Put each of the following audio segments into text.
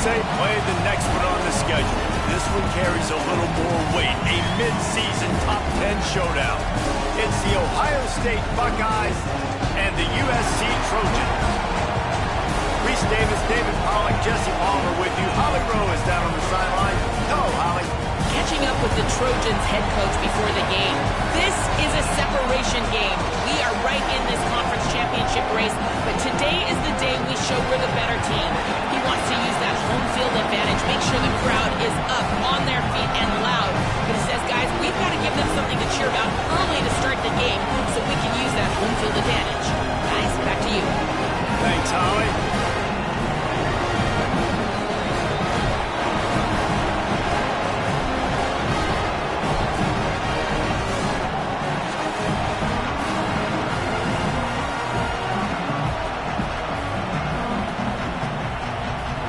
say play the next one on the schedule. This one carries a little more weight, a mid-season top 10 showdown. It's the Ohio State Buckeyes and the USC Trojans. Reese Davis, David Pollack, Jesse Palmer with you. Holly Rowe is down on the sideline. Hello, Holly. Catching up with the Trojans head coach before the game. This is a separation game. We are right in this conference championship race, but today is the day we show we're the better team. He wants to use that home field advantage, make sure the crowd is up, on their feet, and loud. But he says, guys, we've got to give them something to cheer about early to start the game so we can use that home field advantage. Guys, back to you. Thanks, Holly.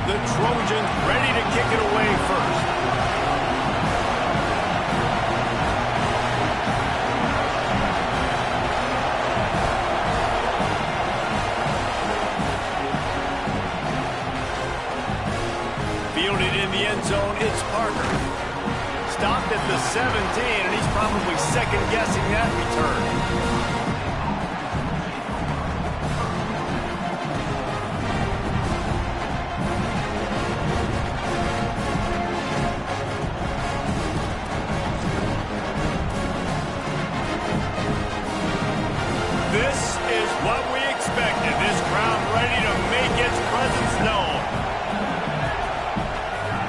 The Trojans ready to kick it away first. Fielded in the end zone, it's Parker. Stopped at the 17, and he's probably second-guessing that return. This is what we expected. This crowd ready to make its presence known.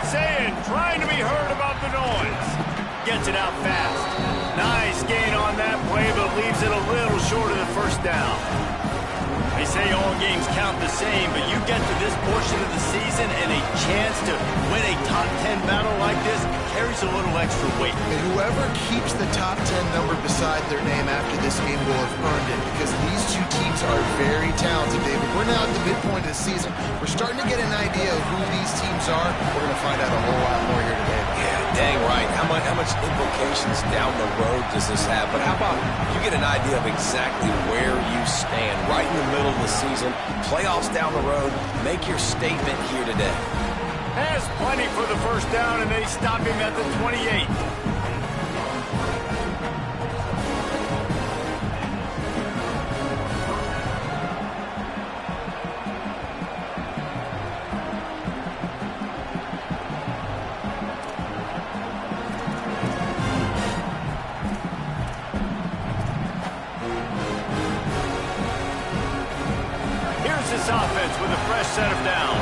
Saying, trying to be heard about the noise. Gets it out fast. Nice gain on that play, but leaves it a little short of the first down. They say all games count the same, but you get to this portion of the season and a chance to win a top 10 battle like this carries a little extra weight. And whoever keeps the top 10 number beside their name after this game will have earned it, because these two teams are very talented, David. We're now at the midpoint of the season. We're starting to get an idea of who these teams are. We're going to find out a whole lot more here today. Yeah, dang right. How much implications down the road does this have? But how about you get an idea of exactly where you stand right in the middle of the season, playoffs down the road, make your statement here today. Has plenty for the first down, and they stop him at the 28. Here's this offense with a fresh set of downs.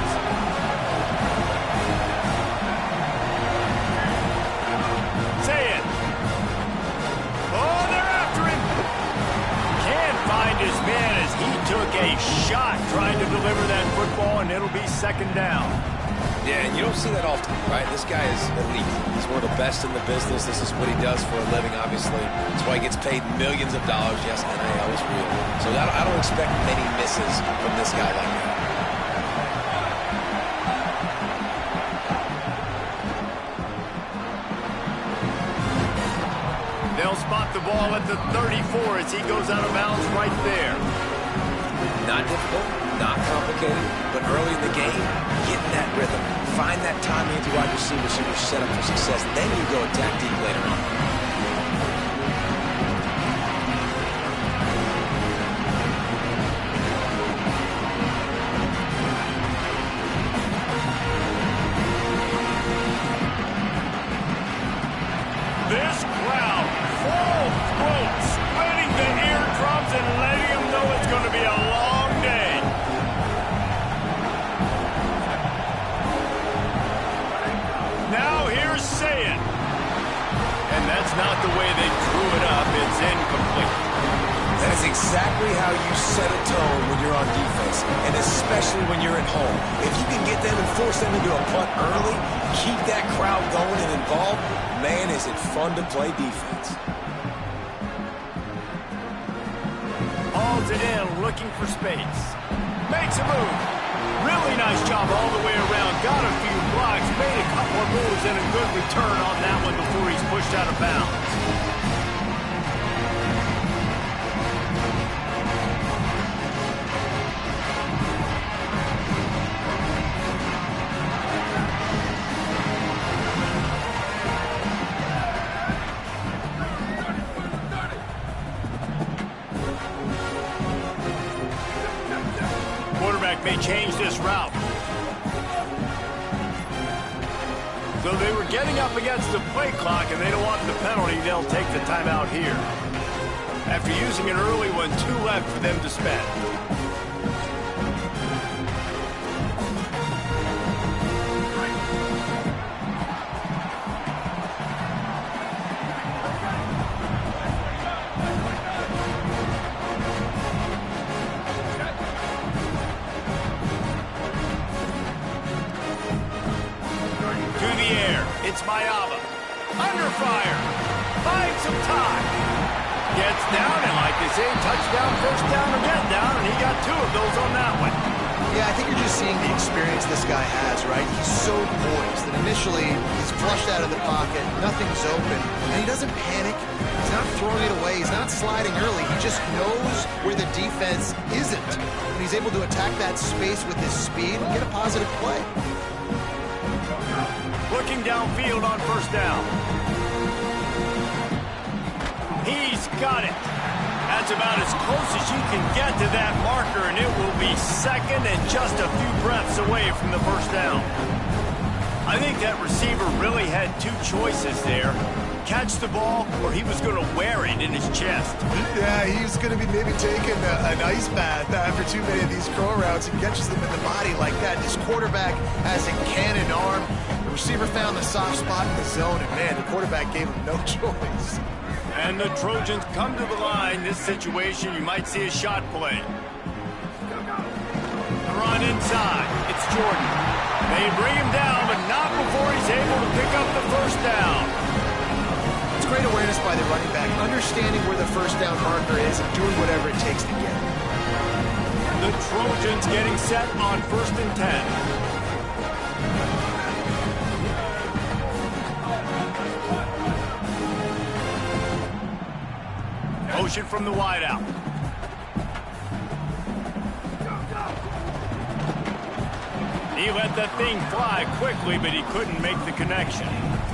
His man as he took a shot trying to deliver that football, and it'll be second down. Yeah, and you don't see that often, right? This guy is elite. He's one of the best in the business. This is what he does for a living, obviously. That's why he gets paid millions of dollars. Yes, NIL is real. So I don't expect many misses from this guy like that. They'll spot the ball at the 34 as he goes out of bounds right there. Not difficult, not complicated, but early in the game, get in that rhythm. Find that timing into wide receiver so you're set up for success. Then you go attack deep later on. This crowd, full throat, spreading the eardrums and letting them know it's going to be a long day. Now here's Saying. And that's not the way they drew it up. It's incomplete. That is exactly how you set a tone when you're on defense, and especially when you're at home. If you can get them and force them into a punt early, keep that crowd going and involved, man, is it fun to play defense. Hauls it in, looking for space. Makes a move. Really nice job all the way around. Got a few blocks, made a couple of moves, and a good return on that one before he's pushed out of bounds. may change this route. So they were getting up against the play clock, and they don't want the penalty. They'll take the timeout here. After using an early one, 2 left for them to spend. It's Mayava. Under fire. Finds some time. Gets down, and like they say, touchdown, first down, or get down, and he got 2 of those on that one. Yeah, I think you're just seeing the experience this guy has, right? He's so poised that initially he's flushed out of the pocket, nothing's open, and he doesn't panic. He's not throwing it away. He's not sliding early. He just knows where the defense isn't, and he's able to attack that space with his speed and get a positive play. Looking downfield on first down. He's got it. That's about as close as you can get to that marker, and it will be second and just a few breaths away from the first down. I think that receiver really had 2 choices there. Catch the ball, or he was going to wear it in his chest. Yeah, he's going to be maybe taking an ice bath after too many of these curl routes. He catches them in the body like that. This quarterback has a cannon arm. The receiver found the soft spot in the zone, and man, the quarterback gave him no choice. And the Trojans come to the line. This situation, you might see a shot play. The run inside. It's Jordan. They bring him down, but not before he's able to pick up the first down. It's great awareness by the running back, understanding where the first down marker is and doing whatever it takes to get it. The Trojans getting set on 1st and 10. Motion from the wideout. He let that thing fly quickly, but he couldn't make the connection.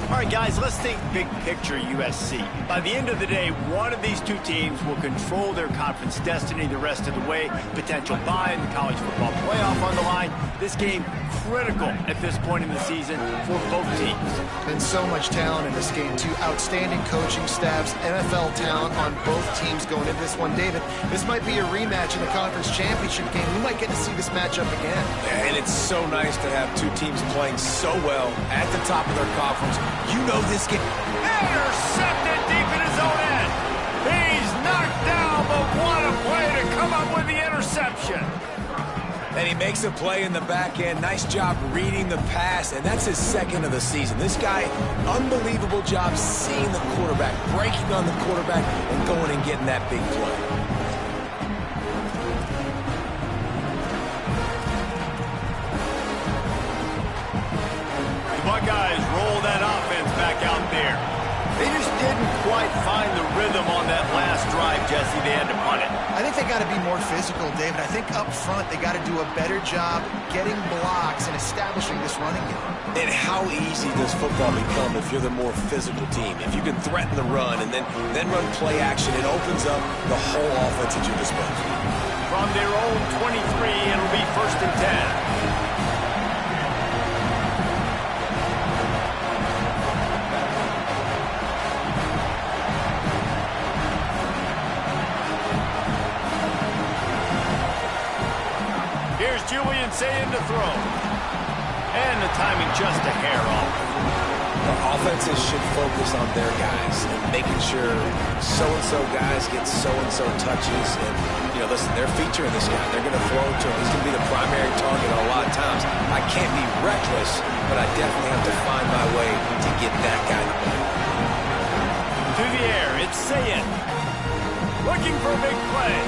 All right, guys, let's think big picture USC. By the end of the day, one of these 2 teams will control their conference destiny the rest of the way. Potential bye in the college football playoff on the line. This game critical at this point in the season for both teams. Been so much talent in this game, too. Outstanding coaching staffs, NFL talent on both teams going into this one. David, this might be a rematch in the conference championship game. We might get to see this matchup again. And it's so nice to have 2 teams playing so well at the top of their conference. You know this game. Intercepted deep in his own end. He's knocked down, but what a play to come up with the interception. And he makes a play in the back end. Nice job reading the pass, and that's his 2nd of the season. This guy, unbelievable job seeing the quarterback, breaking on the quarterback, and going and getting that big play. Buckeyes roll that offense back out there. They just didn't quite find the rhythm on that last drive, Jesse. They had to punt it. I think they got to be more physical, David. I think up front they got to do a better job getting blocks and establishing this running game. And how easy does football become if you're the more physical team? If you can threaten the run and then run play action, it opens up the whole offense at your disposal. From their own 23, it'll be 1st and 10. Julian saying to throw. And the timing just a hair off. The offenses should focus on their guys and making sure so-and-so guys get so-and-so touches. And, you know, listen, they're featuring this guy. They're going to throw to him. He's going to be the primary target a lot of times. I can't be reckless, but I definitely have to find my way to get that guy the ball. To the air, it's Sayin. Looking for a big play.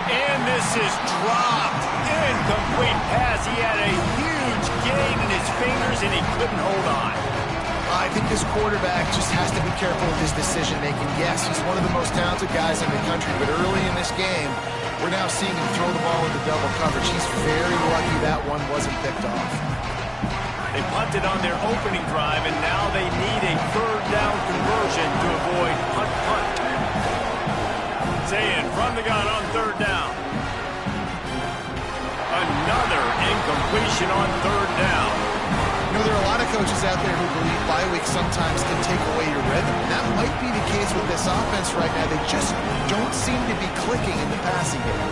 And this is dropped. Incomplete pass. He had a huge gain in his fingers, and he couldn't hold on. I think this quarterback just has to be careful with his decision-making. Yes, he's one of the most talented guys in the country, but early in this game, we're now seeing him throw the ball into double coverage. He's very lucky that one wasn't picked off. They punted on their opening drive, and now they need a 3rd down conversion to avoid punt. Sayin from the gun on 3rd down. Completion on third down. You know, there are a lot of coaches out there who believe bye weeks sometimes can take away your rhythm. And that might be the case with this offense right now. They just don't seem to be clicking in the passing game.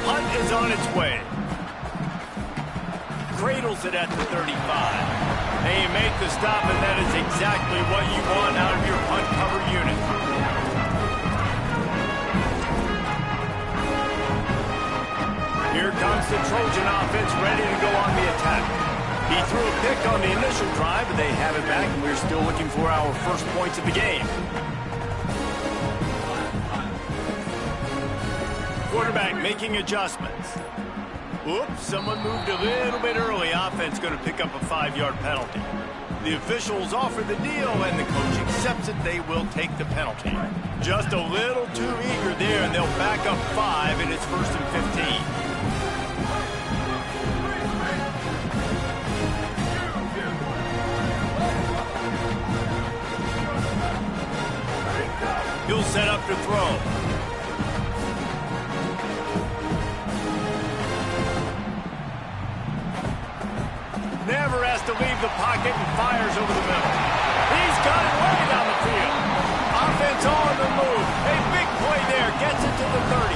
Hunt is on its way. Cradles it at the 35. They make the stop, and that is exactly what you want out of your punt cover unit. Here comes the Trojan offense ready to go on the attack. He threw a pick on the initial drive, but they have it back, and we're still looking for our first points of the game. Quarterback making adjustments. Oops, someone moved a little bit early. Offense going to pick up a 5-yard penalty. The officials offer the deal, and the coach accepts it. They will take the penalty. Just a little too eager there, and they'll back up 5, and it's 1st and 15. He'll set up to throw. Never has to leave the pocket and fires over the middle. He's got it way down the field. Offense on the move. A big play there. Gets it to the 30.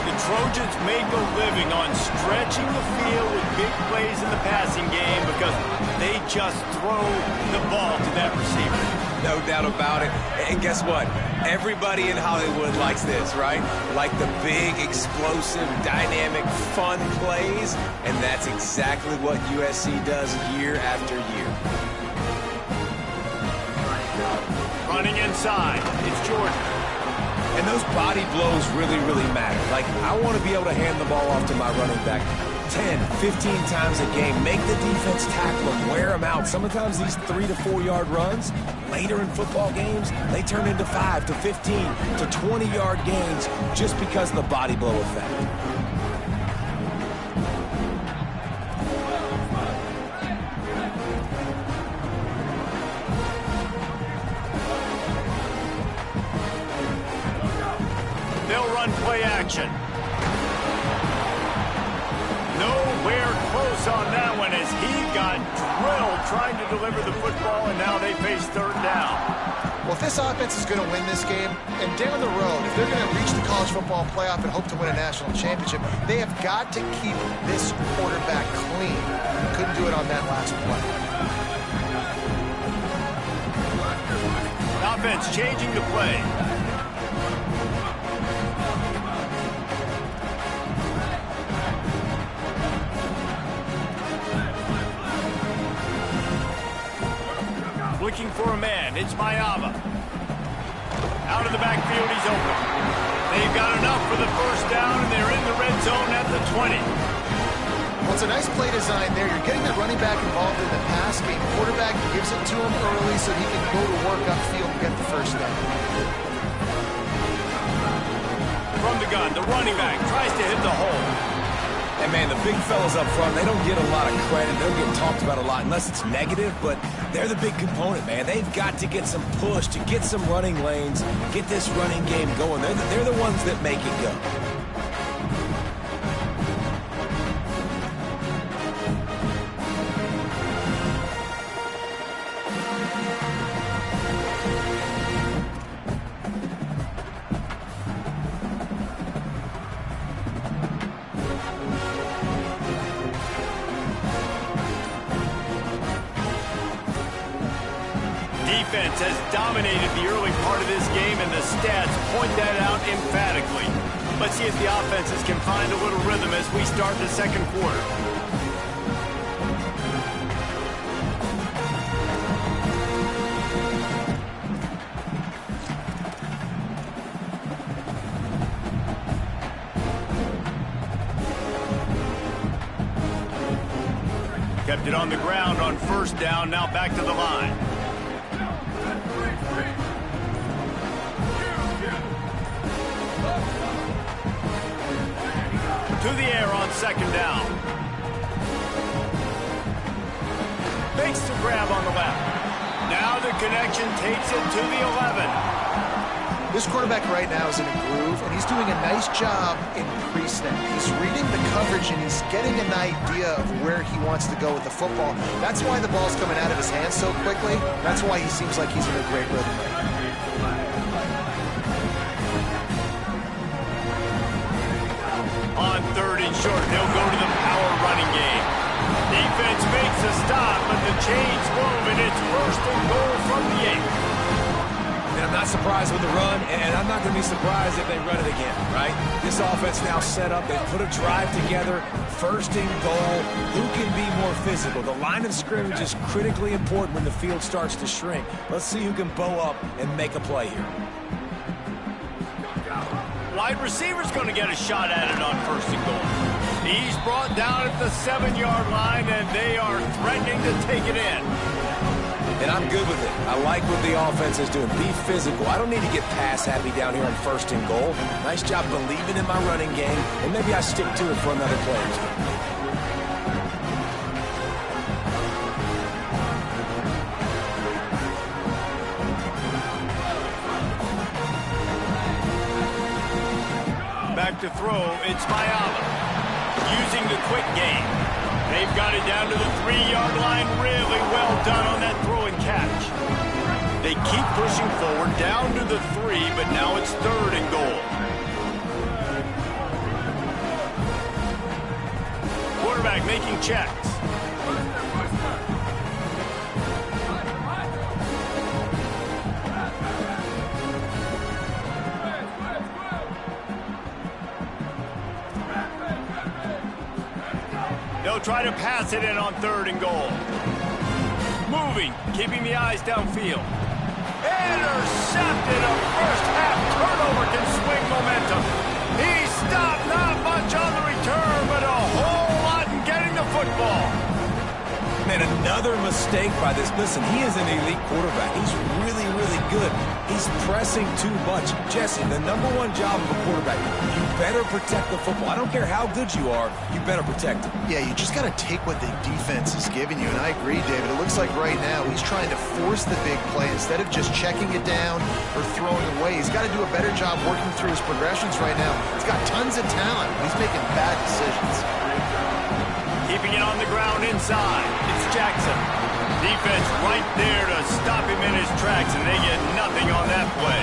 The Trojans make a living on stretching the field with big plays in the passing game because they just throw the ball to that receiver. No doubt about it. And guess what? Everybody in Hollywood likes this, right? Like the big, explosive, dynamic, fun plays. And that's exactly what USC does year after year. Running inside. It's Jordan. And those body blows really, really matter. Like, I want to be able to hand the ball off to my running back 10, 15 times a game. Make the defense tackle them, wear them out. Sometimes these 3 to 4 yard runs, later in football games, they turn into 5 to 15 to 20 yard gains just because of the body blow effect. They'll run play action. Nowhere close on that one as he got drilled trying to deliver the football, and now they face third down. Well, if this offense is going to win this game, and down the road, if they're going to reach the college football playoff and hope to win a national championship, they have got to keep this quarterback clean. Couldn't do it on that last play. Offense changing the play. Looking for a man. It's Mayava. Out of the backfield, he's open. They've got enough for the first down, and they're in the red zone at the 20. Well, it's a nice play design there. You're getting the running back involved in the pass game. Quarterback gives it to him early so he can go to work upfield and get the first down. From the gun, the running back tries to hit the hole. And, man, the big fellas up front, they don't get a lot of credit. They don't get talked about a lot unless it's negative, but they're the big component, man. They've got to get some push, to get some running lanes, get this running game going. They're the ones that make it go. Defense has dominated the early part of this game, and the stats point that out emphatically. Let's see if the offenses can find a little rhythm as we start the second quarter. Kept it on the ground on first down, now back to the line. To the air on second down. Makes the grab on the left. Now the connection takes it to the 11. This quarterback right now is in a groove, and he's doing a nice job in pre-snap. He's reading the coverage, and he's getting an idea of where he wants to go with the football. That's why the ball's coming out of his hands so quickly. That's why he seems like he's in a great rhythm right now. On 3rd and short, they'll go to the power running game. Defense makes a stop, but the chain's moving. It's 1st and goal from the 8. And I'm not surprised with the run, and I'm not going to be surprised if they run it again, right? This offense now set up. They put a drive together. 1st and goal. Who can be more physical? The line of scrimmage is critically important when the field starts to shrink. Let's see who can bow up and make a play here. Wide receiver's going to get a shot at it on 1st and goal. He's brought down at the 7-yard line, and they are threatening to take it in. And I'm good with it. I like what the offense is doing. Be physical. I don't need to get pass happy down here on 1st and goal. Nice job believing in my running game, and maybe I stick to it for another play or two. Back to throw, it's Mayala. Using the quick game. They've got it down to the 3-yard line. Really well done on that throw and catch. They keep pushing forward down to the 3, but now it's 3rd and goal. Quarterback making checks. They'll try to pass it in on 3rd and goal. Moving, keeping the eyes downfield. Intercepted. A first-half turnover can swing momentum. He stopped, not much on the return, but a whole lot in getting the football. Man, another mistake by this. Listen, he is an elite quarterback. He's really, really good. He's pressing too much. Jesse, the #1 job of a quarterback, you better protect the football. I don't care how good you are, you better protect it. Yeah, you just got to take what the defense is giving you, and I agree, David. It looks like right now he's trying to force the big play instead of just checking it down or throwing away. He's got to do a better job working through his progressions right now. He's got tons of talent. He's making bad decisions. Keeping it on the ground inside. It's Jackson. Defense right there to stop him in his tracks, and they get nothing on that play.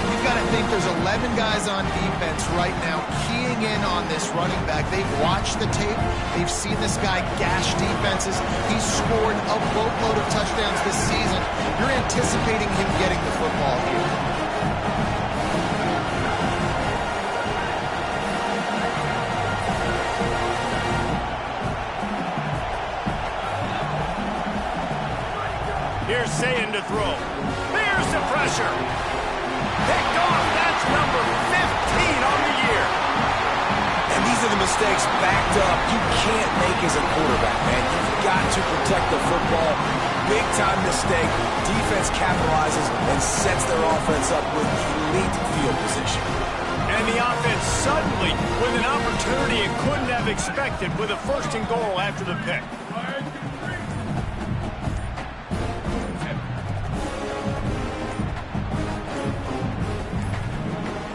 You've got to think there's 11 guys on defense right now keying in on this running back. They've watched the tape. They've seen this guy gash defenses. He's scored a boatload of touchdowns this season. You're anticipating him getting the football here. Here's Sayin to throw. There's the pressure. Picked off. That's number 15 on the year. And these are the mistakes backed up you can't make as a quarterback, man. You've got to protect the football. Big-time mistake. Defense capitalizes and sets their offense up with elite field position. And the offense suddenly, with an opportunity it couldn't have expected, with a 1st and goal after the pick.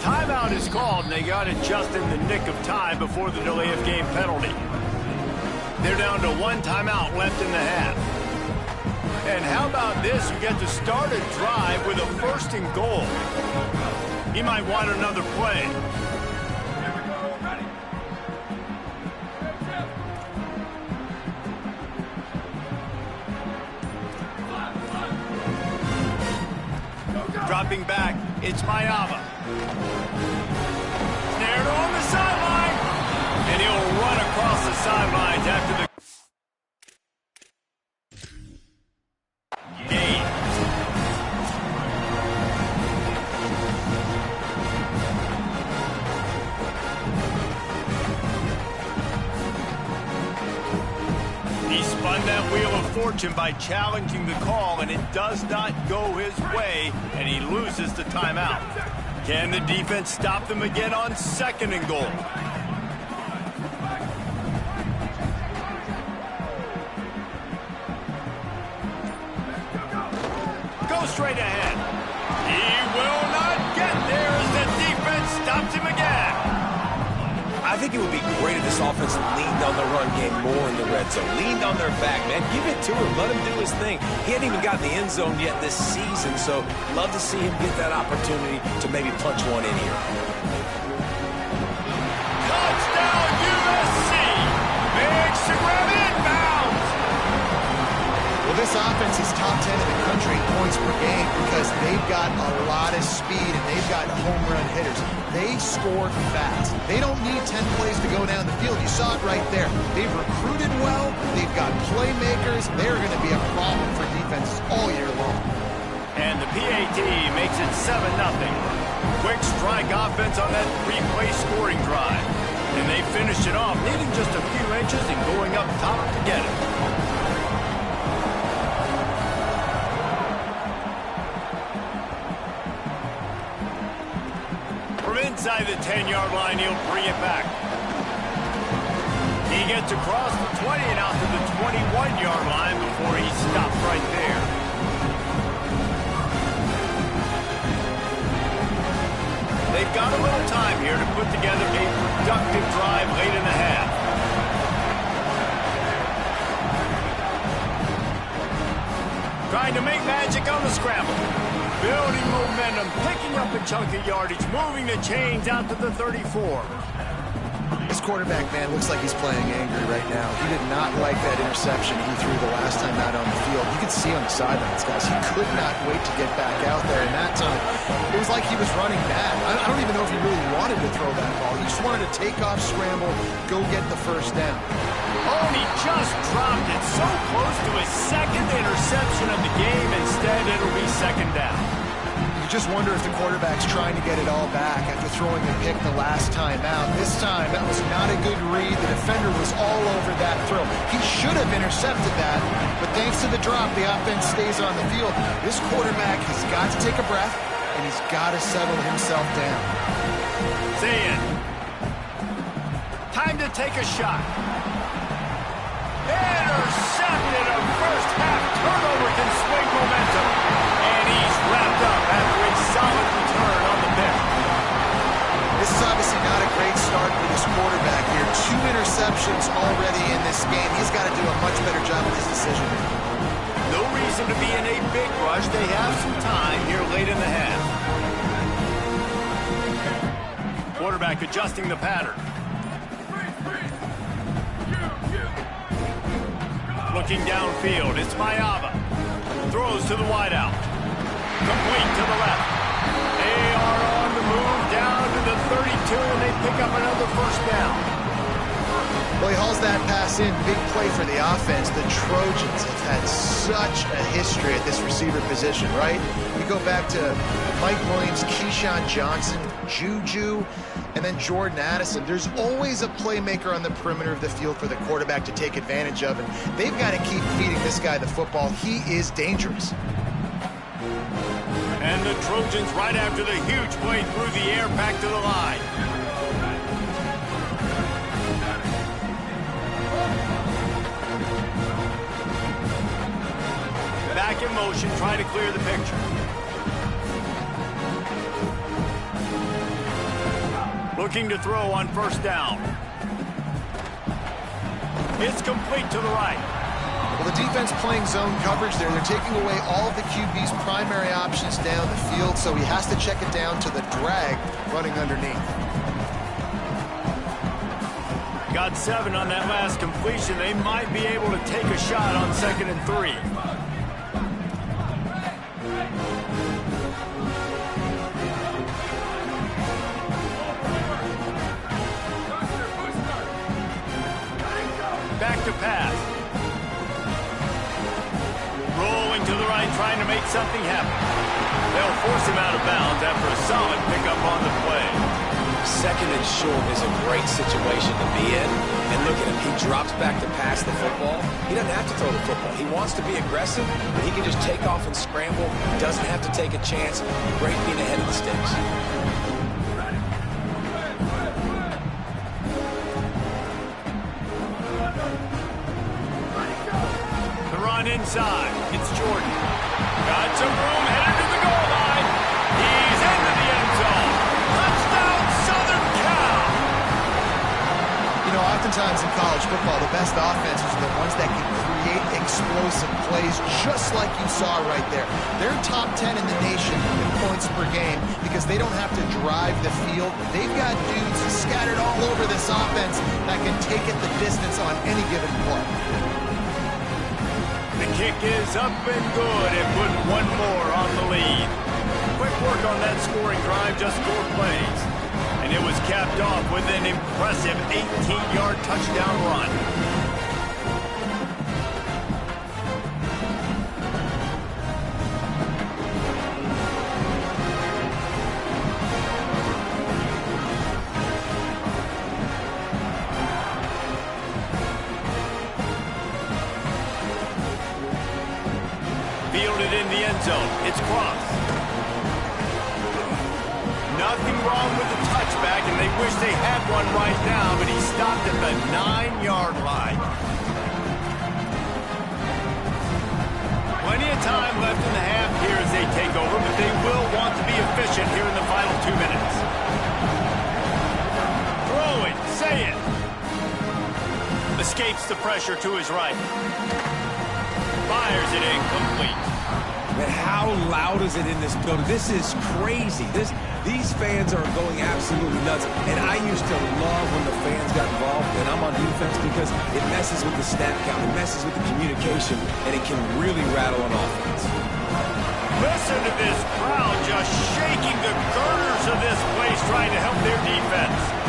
Timeout is called, and they got it just in the nick of time before the delay of game penalty. They're down to 1 timeout left in the half. And how about this? You get to start a drive with a 1st and goal. He might want another play. Dropping back, it's Mayava. Snared on the sideline, and he'll run across the sidelines after the gain. He spun that wheel of fortune by challenging the call, and it does not go his way, and he loses the timeout. Can the defense stop them again on 2nd and goal? Go straight ahead. He will not. think it would be great if this offense leaned on the run game more in the red zone. Leaned on their back, man. Give it to him. Let him do his thing. He hadn't even gotten the end zone yet this season, so love to see him get that opportunity to maybe punch one in here. Touchdown, USC! Makes the grab inbounds! Well, this offense is top 10 in the country in points per game because they've got a lot of speed and they've got home run hitters. They score fast. They don't need 10 plays to go down the field. You saw it right there. They've recruited well. They've got playmakers. They're going to be a problem for defenses all year long. And the PAT makes it 7-0. Quick strike offense on that 3-play scoring drive. And they finished it off, needing just a few inches and going up top to get it. From inside the 10-yard line, he'll bring it back. He gets across the 20 and out to the 21-yard line before he stops right there. They've got a little time here to put together a productive drive late in the half. Trying to make magic on the scramble. Building momentum, picking up a chunk of yardage, moving the chains out to the 34. This quarterback, man, looks like he's playing angry right now. He did not like that interception he threw the last time out on the field. You could see on the sidelines, guys. He could not wait to get back out there. And that time, it was like he was running mad. I don't even know if he really wanted to throw that ball. He just wanted to take off, scramble, go get the first down. Oh, and he just dropped it so close to his second interception of the game. Instead, it'll be second down. You just wonder if the quarterback's trying to get it all back after throwing the pick the last time out. This time, that was not a good read. The defender was all over that throw. He should have intercepted that, but thanks to the drop, the offense stays on the field. This quarterback has got to take a breath, and he's got to settle himself down. Zayn. Time to take a shot. Intercepted. A first half turnover can swing momentum. And he's wrapped up after a solid return on the pick. This is obviously not a great start for this quarterback here. 2 interceptions already in this game. He's got to do a much better job with his decision. No reason to be in a big rush. They have some time here late in the half. Quarterback adjusting the pattern. Looking downfield, it's Mayava. Throws to the wideout. Complete to the left. They are on the move down to the 32, and they pick up another first down. Well, he hauls that pass in. Big play for the offense. The Trojans have had such a history at this receiver position, right? You go back to Mike Williams, Keyshawn Johnson, Juju, and then Jordan Addison. There's always a playmaker on the perimeter of the field for the quarterback to take advantage of, and they've got to keep feeding this guy the football. He is dangerous. And the Trojans, right after the huge play through the air, back to the line. Back in motion, trying to clear the picture. Looking to throw on first down. It's complete to the right. Well, the defense playing zone coverage there. They're taking away all of the QB's primary options down the field, so he has to check it down to the drag running underneath. Got 7 on that last completion. They might be able to take a shot on 2nd and 3. Back to pass. Rolling to the right, trying to make something happen. They'll force him out of bounds after a solid pickup on the play. 2nd and short is a great situation to be in. And look at him. He drops back to pass the football. He doesn't have to throw the football. He wants to be aggressive, but he can just take off and scramble. He doesn't have to take a chance. Great being ahead of the sticks. Inside, it's Jordan. Got some room, headed to the goal line. He's into the end zone. Touchdown, Southern Cal! plays just like you saw right there. They're top 10 in the nation in points per game because they don't have to drive the field. They've got dudes scattered all over this offense that can take it the distance on any given play. The kick is up and good and put one more on the lead. Quick work on that scoring drive, just 4 plays. And it was capped off with an impressive 18-yard touchdown run. Fielded in the end zone. It's crossed. Nothing wrong with the touchback, and they wish they had one right now, but he stopped at the 9-yard line. Plenty of time left in the half here as they take over, but they will want to be efficient here in the final 2 minutes. Throw it, say it. Escapes the pressure to his right. Fires it incomplete. Man, how loud is it in this building? This is crazy. These fans are going absolutely nuts. And I used to love when the fans got involved, and I'm on defense because it messes with the snap count, it messes with the communication, and it can really rattle an offense. Listen to this crowd just shaking the girders of this place trying to help their defense.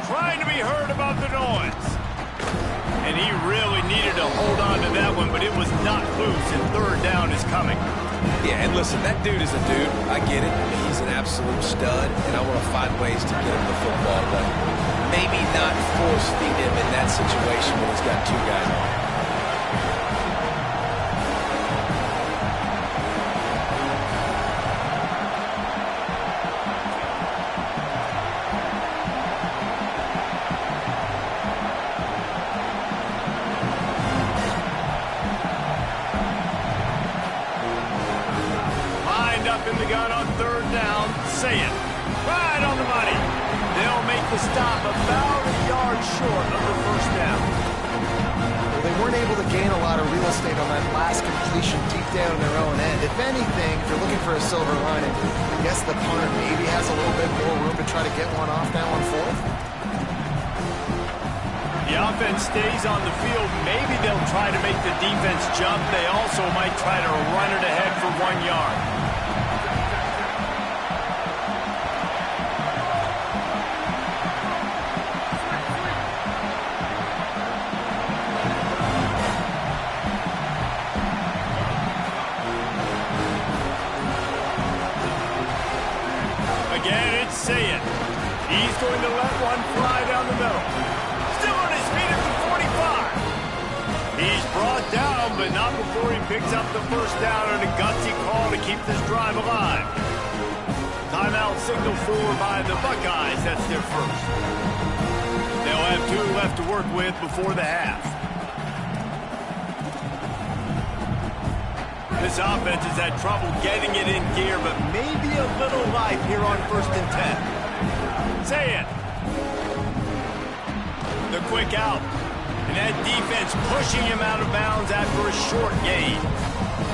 Trying to be heard about the noise. And he really needed to hold on to that one, but it was not loose, and 3rd down is coming. Yeah, and listen, that dude is a dude. I get it. He's an absolute stud, and I want to find ways to get him the football, but maybe not force feed him in that situation when he's got 2 guys on him. In the gun on 3rd down, say it. Right on the money. They'll make the stop about a yard short of the 1st down. Well, they weren't able to gain a lot of real estate on that last completion deep down in their own end. If anything, if you're looking for a silver lining, I guess the punter maybe has a little bit more room to try to get one off now on 4th. The offense stays on the field. Maybe they'll try to make the defense jump. They also might try to run it ahead for 1 yard. Again, it's say it. He's going to let one fly down the middle. Still on his feet at the 45. He's brought down, but not before he picks up the 1st down on a gutsy call to keep this drive alive. Timeout signaled for by the Buckeyes. That's their 1st. They'll have 2 left to work with before the half. This offense has had trouble getting it in gear, but maybe a little life here on 1st and 10. Say it. The quick out. And that defense pushing him out of bounds after a short gain.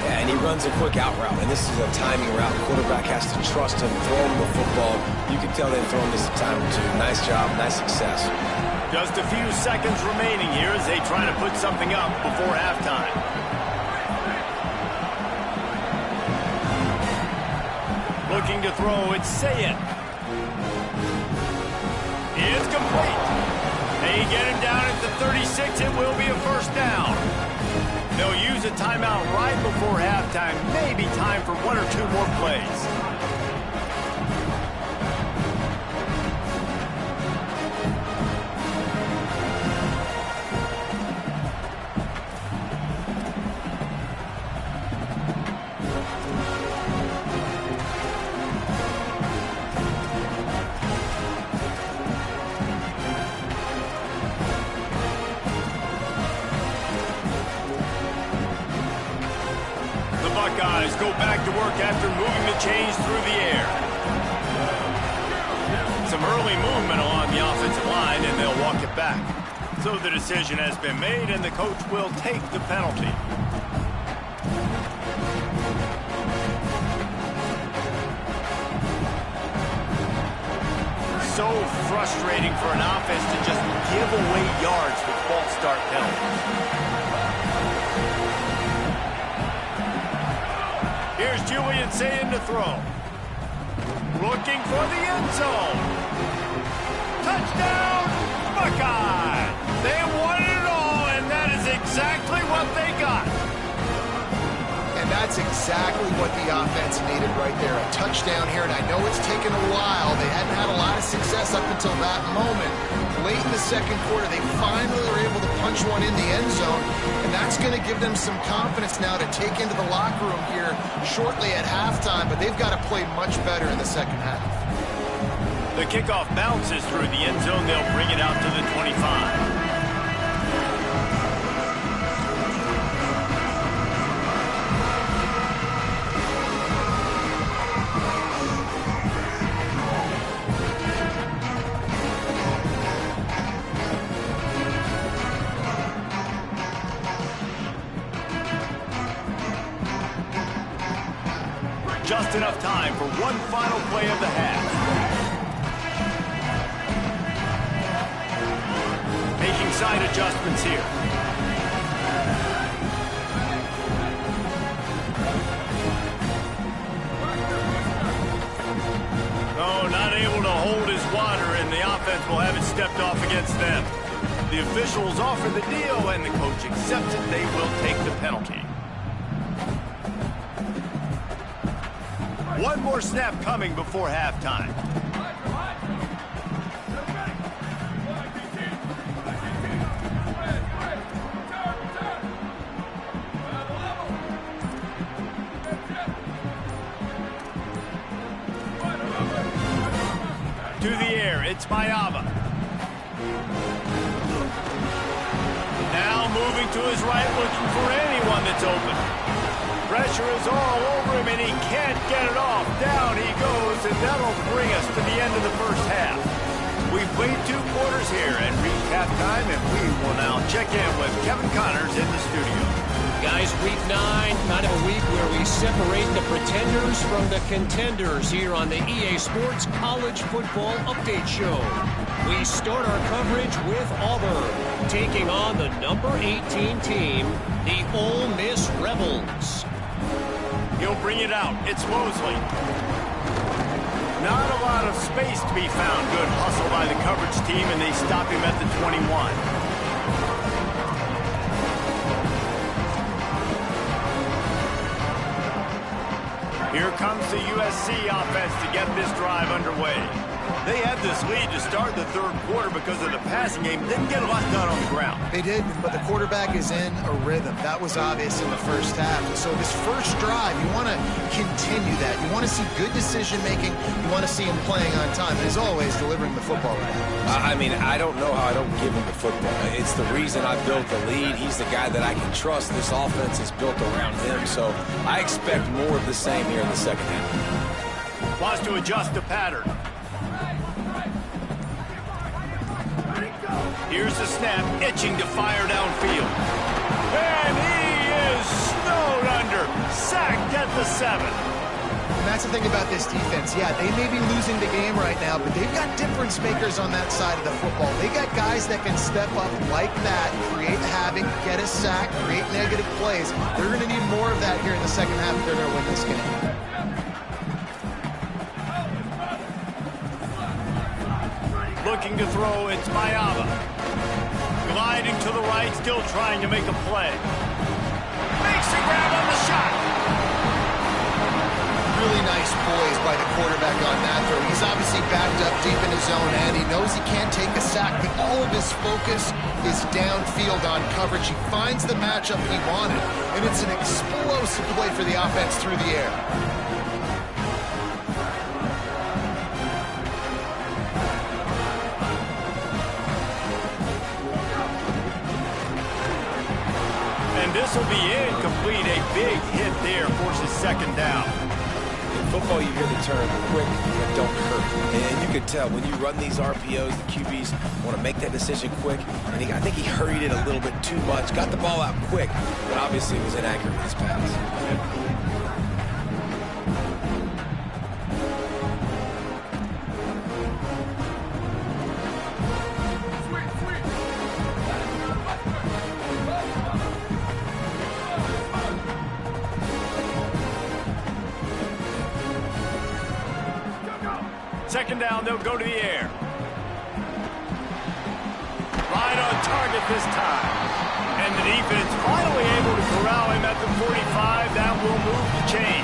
Yeah, and he runs a quick out route, and this is a timing route. The quarterback has to trust him, throw him the football. You can tell they've thrown this a time or 2. Nice job, nice success. Just a few seconds remaining here as they try to put something up before halftime. Looking to throw, it's say it. It's complete. They get him down at the 36. It will be a 1st down. They'll use a timeout right before halftime. Maybe time for 1 or 2 more plays. Buckeyes go back to work after moving the chains through the air. early movement along the offensive line, and they'll walk it back. So the decision has been made, and the coach will take the penalty. So frustrating for an offense to just give away yards with false start penalties. Here's Julian saying to throw. Looking for the end zone. Touchdown, Buckeye! They won it all, and that is exactly what they got. And that's exactly what the offense needed right there. A touchdown here, and I know it's taken a while. They hadn't had a lot of success up until that moment. Late in the second quarter, they finally were able to punch one in the end zone, and that's going to give them some confidence now to take into the locker room here shortly at halftime, but they've got to play much better in the second half. The kickoff bounces through the end zone. They'll bring it out to the 25. Just enough time for one final play of the half. Making side adjustments here. No, not able to hold his water, and the offense will have it stepped off against them. The officials offer the deal, and the coach accepts it. They will take the penalty. One more snap coming before halftime. To the air, it's Mayava. Now moving to his right, looking for anyone that's open. Pressure is all over him, and he can't get it off. Down he goes, and that'll bring us to the end of the first half. We've played 2 quarters here and reached halftime, and we will now check in with Kevin Connors in the studio. Guys, week 9, kind of a week where we separate the pretenders from the contenders here on the EA Sports College Football Update Show. We start our coverage with Auburn, taking on the number 18 team, the Ole Miss Rebels. He'll bring it out. It's Mosley. Not a lot of space to be found. Good hustle by the coverage team, and they stop him at the 21. Here comes the USC offense to get this drive underway. They had this lead to start the third quarter because of the passing game. Didn't get a lot done on the ground. They did, but the quarterback is in a rhythm. That was obvious in the first half. So this first drive, you want to continue that. You want to see good decision-making. You want to see him playing on time. And as always, delivering the football right now. I mean, I don't know how I don't give him the football. It's the reason I built the lead. He's the guy that I can trust. This offense is built around him. So I expect more of the same here in the second half. Wants to adjust the pattern. Here's the snap, itching to fire downfield. And he is snowed under. Sacked at the 7. And that's the thing about this defense. Yeah, they may be losing the game right now, but they've got difference makers on that side of the football. They got guys that can step up like that, create havoc, get a sack, create negative plays. They're going to need more of that here in the second half if they're going to win this game. Looking to throw, it's Mayava. Gliding to the right, still trying to make a play. Makes a grab on the shot. Really nice poise by the quarterback on that throw. He's obviously backed up deep in his own end. He knows he can't take a sack, but all of his focus is downfield on coverage. He finds the matchup he wanted, and it's an explosive play for the offense through the air. This will be incomplete. A big hit there forces second down. In football, you hear the term quick but don't hurt. And you can tell when you run these RPOs, the QBs want to make that decision quick. And I think he hurried it a little bit too much. Got the ball out quick, but obviously was inaccurate with his pass. Second down, they'll go to the air. Right on target this time. And the defense finally able to corral him at the 45. That will move the chain.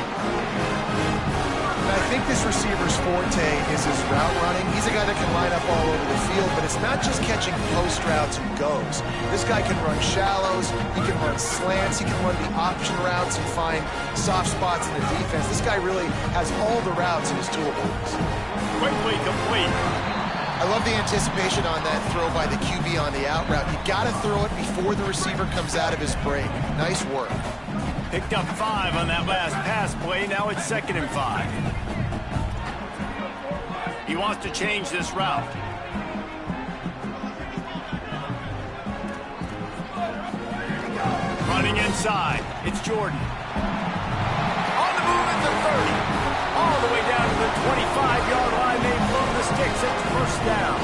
And I think this receiver's forte is his route running. He's a guy that can line up all over the field, but it's not just catching post routes and goes. This guy can run shallows, he can run slants, he can run the option routes and find soft spots in the defense. This guy really has all the routes in his toolbox. Quickly complete. I love the anticipation on that throw by the QB on the out route. You got to throw it before the receiver comes out of his break. Nice work. Picked up 5 on that last pass play. Now it's 2nd and 5. He wants to change this route. Running inside. It's Jordan. On the move at the 30. All the way down to the 25-yard line. They move the sticks at first down.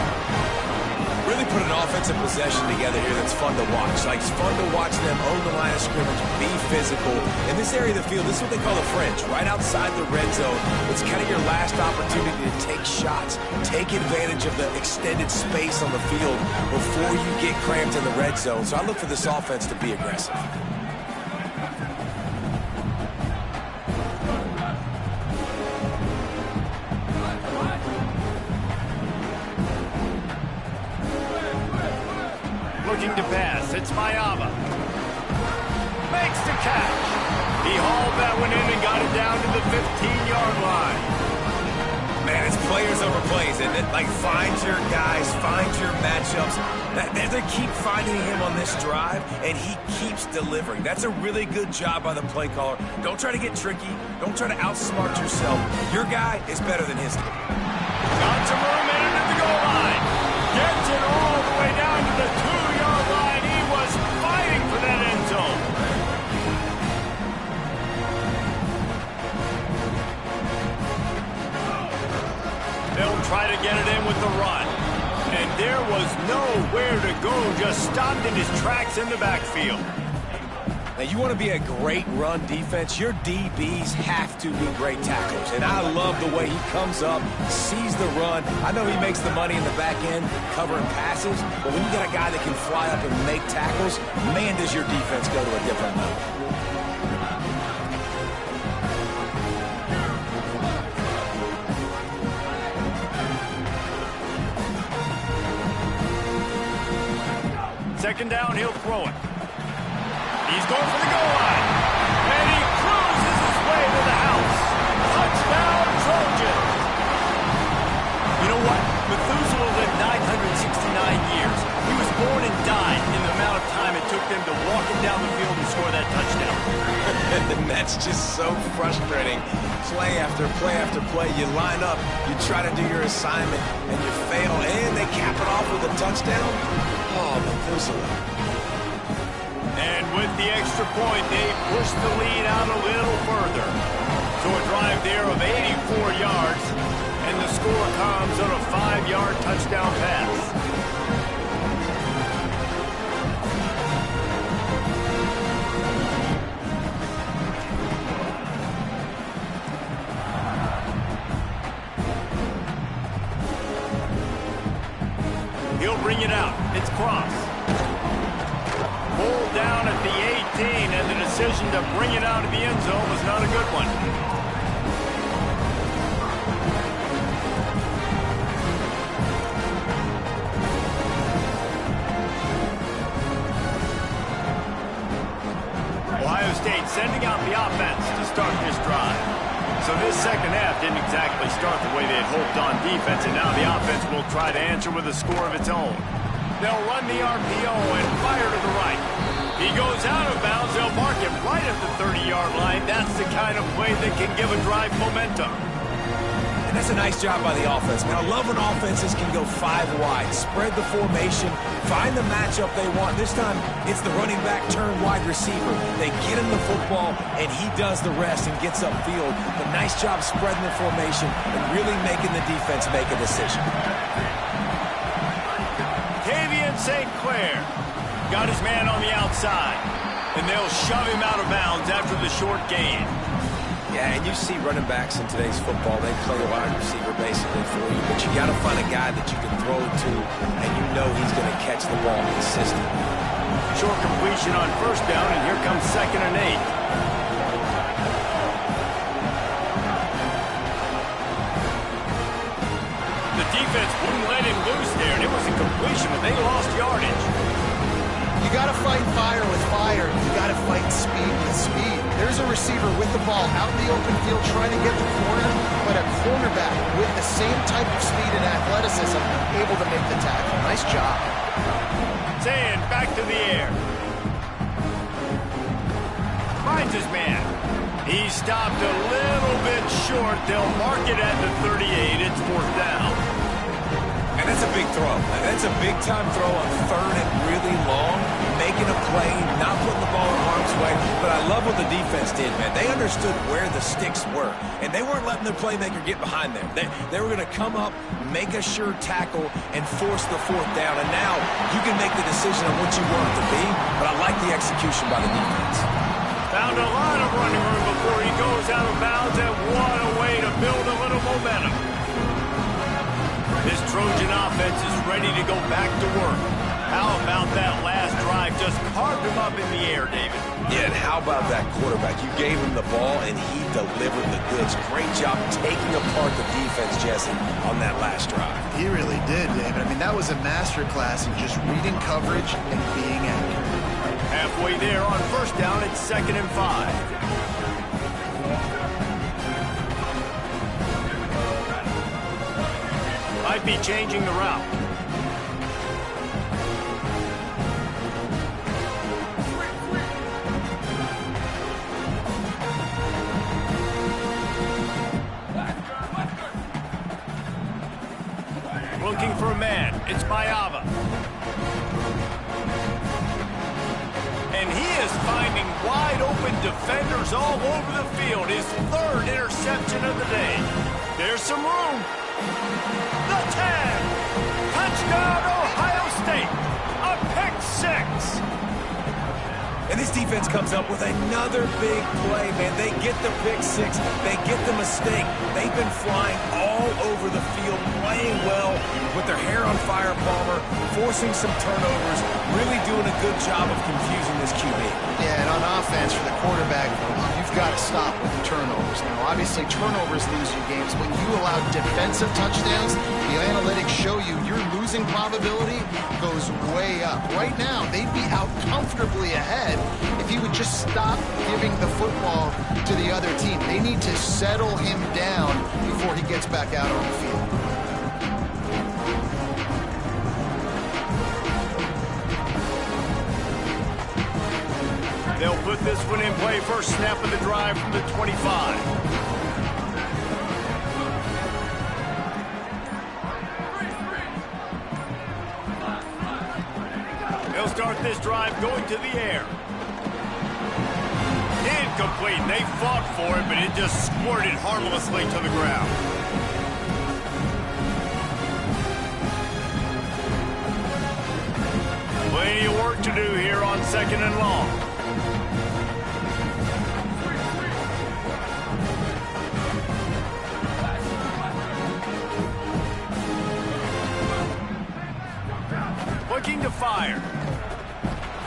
Really put an offensive possession together here that's fun to watch. Like, it's fun to watch them own the line of scrimmage, be physical. In this area of the field, this is what they call the fringe, right outside the red zone. It's kind of your last opportunity to take shots, take advantage of the extended space on the field before you get cramped in the red zone. So I look for this offense to be aggressive. Looking to pass. It's Mayava. Makes the catch. He hauled that one in and got it down to the 15-yard line. Man, it's players over plays, isn't it? Like, find your guys, find your matchups. They keep finding him on this drive, and he keeps delivering. That's a really good job by the play caller. Don't try to get tricky. Don't try to outsmart yourself. Your guy is better than his team. Got some room in it at the goal line. Gets it all the way down to the 2-yard line. He was fighting for that end zone. They'll try to get it in with the run. And there was nowhere to go, just stopped in his tracks in the backfield. Now, you want to be a great run defense, your DBs have to be great tacklers. And I love the way he comes up, sees the run. I know he makes the money in the back end covering passes, but when you got a guy that can fly up and make tackles, man, does your defense go to a different level. Second down, he'll throw it. He's going for the goal line. And he cruises his way to the house. Touchdown, Trojan. You know what? Methuselah lived 969 years. He was born and died in the amount of time it took them to walk him down the field and score that touchdown. And that's just so frustrating. Play after play after play. You line up, you try to do your assignment, and you fail, and they cap it off with a touchdown. Oh, Methuselah. And with the extra point, they push the lead out a little further. So a drive there of 84 yards, and the score comes on a 5-yard touchdown pass. He'll bring it out. It's Cross. Pulled down at the 18, and the decision to bring it out of the end zone was not a good one. Ohio State sending out the offense to start this drive. So this second half didn't exactly start the way they had hoped on defense, and now the offense will try to answer with a score of its own. They'll run the RPO and fire to the right. He goes out of bounds. They'll mark him right at the 30-yard line. That's the kind of play that can give a drive momentum. And that's a nice job by the offense. Man, I love when offenses can go 5 wide, spread the formation, find the matchup they want. This time, it's the running back turned wide receiver. They get him the football, and he does the rest and gets upfield. But nice job spreading the formation and really making the defense make a decision. St. Clair got his man on the outside, and they'll shove him out of bounds after the short gain. Yeah, and you see running backs in today's football, they play a wide receiver basically for you, but you got to find a guy that you can throw it to, and you know he's going to catch the ball consistently. Short completion on first down, and here comes 2nd and 8. The defense wouldn't let him loose there, and it was a completion, but they lost yardage. You got to fight fire with fire. You got to fight speed with speed. There's a receiver with the ball out in the open field trying to get the corner, but a cornerback with the same type of speed and athleticism able to make the tackle. Nice job. Sand back to the air. Finds his man. He stopped a little bit short. They'll mark it at the 38. It's 4th down. And that's a big throw. That's a big-time throw on 3rd and really long, making a play, not putting the ball in harm's way. But I love what the defense did, man. They understood where the sticks were, and they weren't letting their playmaker get behind them. They were going to come up, make a sure tackle, and force the 4th down. And now you can make the decision on what you want it to be, but I like the execution by the defense. Found a lot of running room before he goes out of bounds, and what a way to build a little momentum. This Trojan offense is ready to go back to work. How about that last drive? Just carved him up in the air, David. Yeah, and how about that quarterback? You gave him the ball, and he delivered the goods. Great job taking apart the defense, Jesse, on that last drive. He really did, David. I mean, that was a masterclass in just reading coverage and being accurate. Halfway there on first down, it's 2nd and 5. Might be changing the route. Looking for a man. It's Bayava. And he is finding wide open defenders all over the field. His 3rd interception of the day. There's some room. The 10. Touchdown, Ohio State. A pick-6. And this defense comes up with another big play, man. They get the pick-6. They get the mistake. They've been flying all over the field, playing well with their hair on fire, Palmer, forcing some turnovers, really doing a good job of confusing this QB. Yeah, and on offense for the quarterback, you've got to stop with the turnovers. Now, obviously, turnovers lose you games. When you allow defensive touchdowns, the analytics show you your losing probability goes way up. Right now, they'd be out comfortably ahead if you would just stop giving the football to the other team. They need to settle him down before he gets back out on the field. They'll put this one in play. First snap of the drive from the 25. They'll start this drive going to the air. Incomplete. They fought for it, but it just squirted harmlessly to the ground. Plenty of work to do here on 2nd and long. Looking to fire.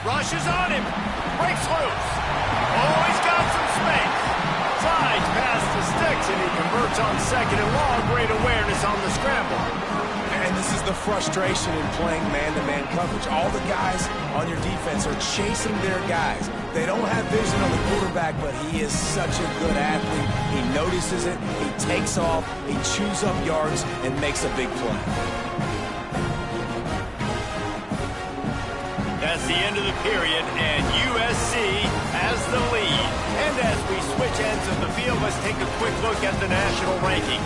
Rushes on him. Breaks loose. Oh, he's got some space. Slides past the sticks, and he converts on 2nd and long. Great awareness on the scramble. And this is the frustration in playing man-to-man coverage. All the guys on your defense are chasing their guys. They don't have vision on the quarterback, but he is such a good athlete. He notices it, he takes off, he chews up yards, and makes a big play. That's the end of the period, and USC has the lead. And as we switch ends of the field, let's take a quick look at the national rankings.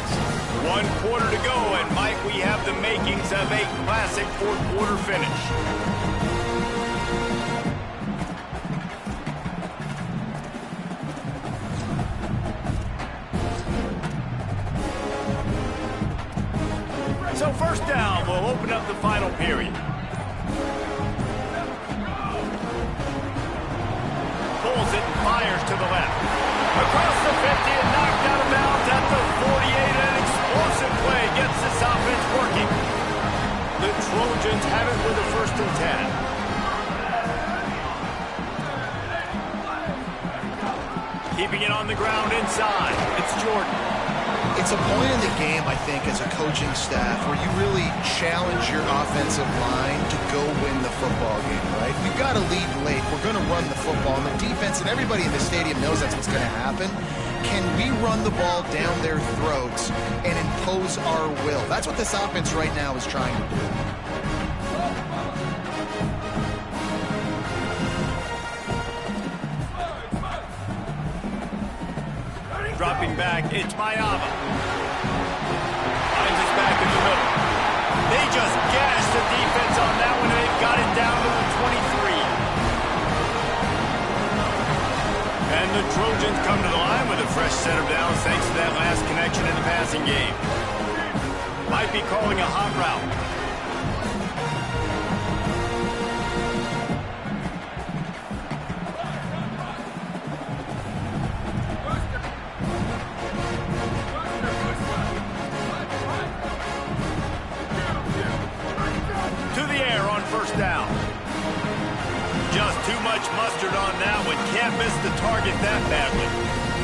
1 quarter to go, and Mike, we have the makings of a classic fourth-quarter finish. So first down, we'll open up the final period. Pulls it and fires to the left. Across the 50 and knocked out of bounds at the 48. An explosive play gets this offense working. The Trojans have it with a 1st and 10. Keeping it on the ground inside. It's Jordan. It's a point in the game, I think, as a coaching staff where you really challenge your offensive line to go win the football game, right? We've got to lead late. We're going to run the football. And the defense and everybody in the stadium knows that's what's going to happen. Can we run the ball down their throats and impose our will? That's what this offense right now is trying to do. Dropping back, it's Mayava. Finds us back in the middle. They just gashed the defense on that one, and they've got it down to the 23. And the Trojans come to the line with a fresh set of downs thanks to that last connection in the passing game. Might be calling a hot route. First down. Just too much mustard on that one. Can't miss the target that badly.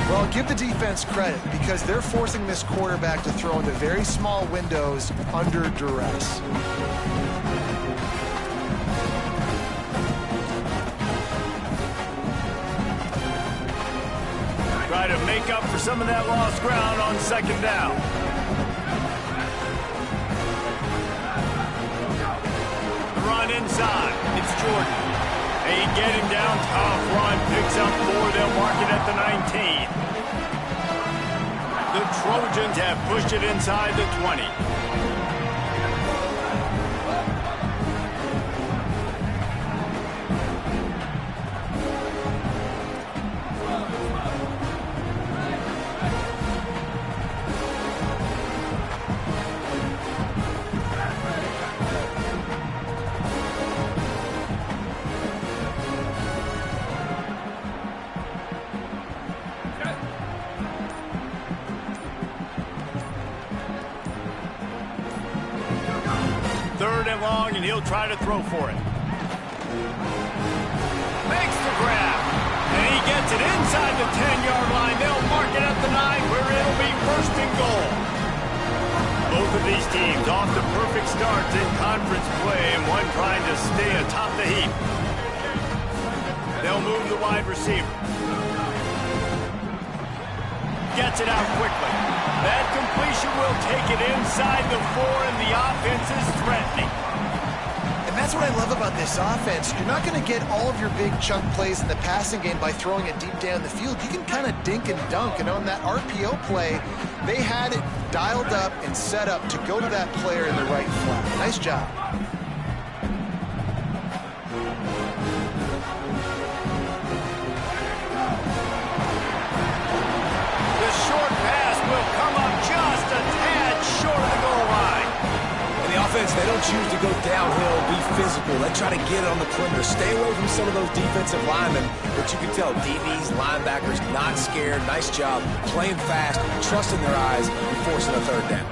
Well, give the defense credit because they're forcing this quarterback to throw into very small windows under duress. Try to make up for some of that lost ground on 2nd down. Run inside. It's Jordan. They get him down. Tough run. Picks up 4. They'll mark it at the 19. The Trojans have pushed it inside the 20. Long, and he'll try to throw for it. Makes the grab, and he gets it inside the 10-yard line. They'll mark it at the 9, where it'll be 1st and goal. Both of these teams off to perfect starts in conference play, and one trying to stay atop the heap. They'll move the wide receiver. Gets it out quickly. That completion will take it inside the 4, and the offense is threatening. And that's what I love about this offense. You're not going to get all of your big chunk plays in the passing game by throwing it deep down the field. You can kind of dink and dunk. And on that RPO play, they had it dialed up and set up to go to that player in the right flat. Nice job. The short pass will come up just a tad short of the goal line. And the offense, they don't choose to go downhill, be physical. They try to get it on the perimeter. Stay away from some of those defensive linemen. But you can tell DBs, linebackers, not scared. Nice job. Playing fast, trusting their eyes, and forcing a 3rd down.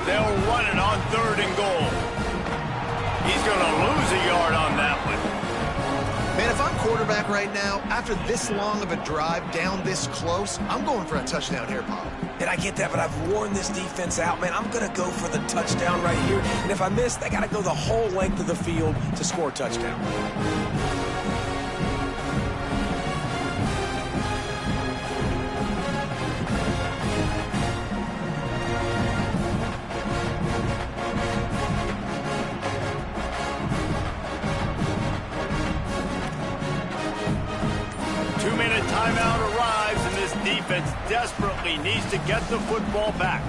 They'll run it on 3rd and goal. He's going to lose a yard on that one. Man, if I'm quarterback right now, after this long of a drive down this close, I'm going for a touchdown here, Paul. And I get that, but I've worn this defense out, man. I'm going to go for the touchdown right here. And if I miss, they got to go the whole length of the field to score a touchdown. Two-minute timeout arrives, and this defense desperately needs to get the football back.